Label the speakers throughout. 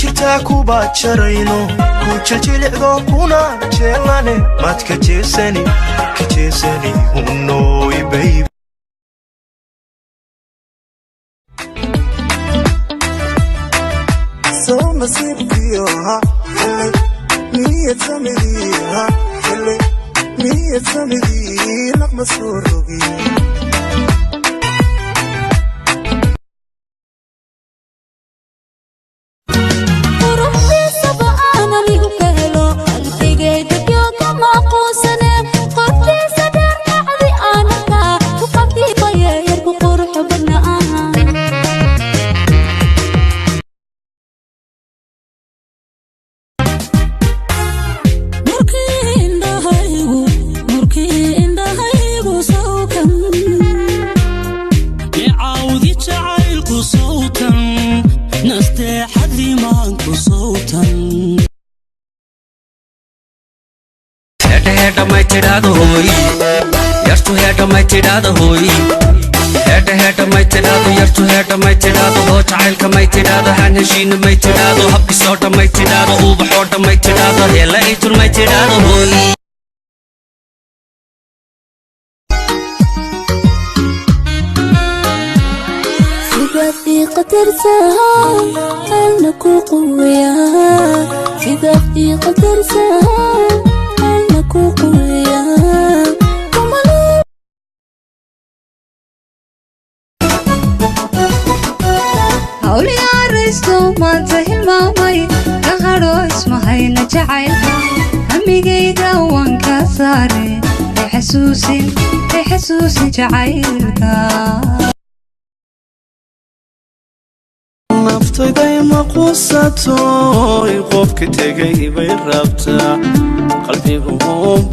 Speaker 1: جتاكو باتشرينو كوچل كونا جيلاني مات كجيساني هنوي بيبي سو مسيبكيوها اللي مية سمديها اللي مية سمدي لك مسوروكي
Speaker 2: my tirado hoy yastu heta my tirado hoy heta my tirado yastu heta my tirado ho jacaylka my tirado hanashiina my tirado habki soota my tirado uba xoota my tirado hela itul my tirado hoy
Speaker 3: في قدرتها أنك قوية في قدرتها أنك قوية هولي عرستو ما انتهي المامي كهرو اسمهي نجعيلها همي قيدا وانكا صاري حسوسي جعيلك
Speaker 1: naftayday ma qusato qofka tagay bay rabtaa qalbigu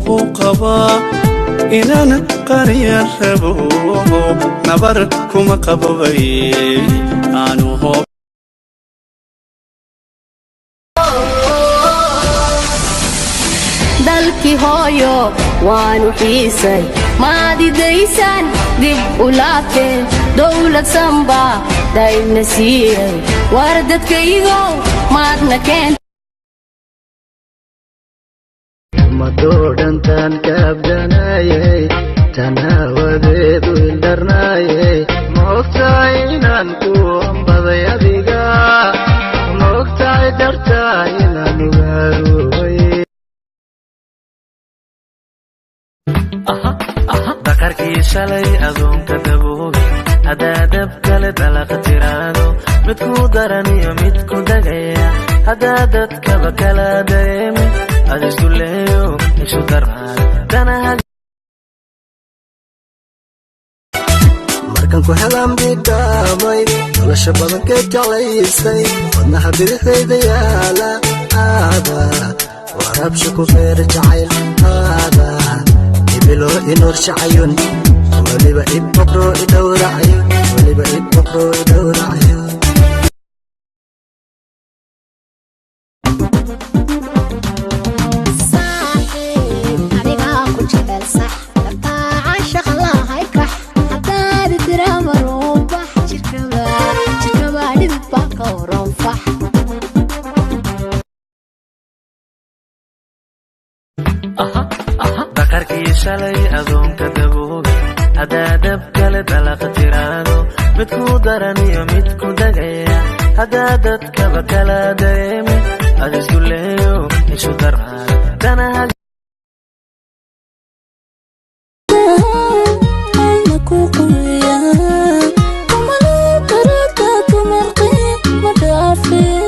Speaker 1: buu qabaa inaan qariya rabo nabar kuma qabay aanu hoob
Speaker 4: dalki hooyo waanu xiisay maadi daysan dib u laabteen dowlad samba dayna siiyay war dadkaygo maadna keen
Speaker 5: madoodantan kaabdanayay tanaawadeedu ildarnaayay moogtahay inaan ku ambaday adiga moogtahay dartaa inaan ugaarubay
Speaker 1: dakarkii shalay adoonka daboobe hadaa dab kale dalaqa tiraado midku daraniyo midku dagaya hadaa dadkaba kala dareemi ad isku leeyo isu daraada danaha
Speaker 5: markan ku helaan bidhaamay nolosha badankee jeclaysay wadnaha bidixdayda yaala aada warabsha ku feer jacayl aada ibilo inor shacayun waliba ibqro idawracayo waliba ibqro idawracayo
Speaker 1: dakarkii shalay adoonka daboobe hadaa dab kale dalaqa tiraado midku daraniyo midku dagaya hadaa dadkaba kala dareemi ad isku leeyo isu daraada danaha
Speaker 3: قوية وما لا تردد مرقي مدافع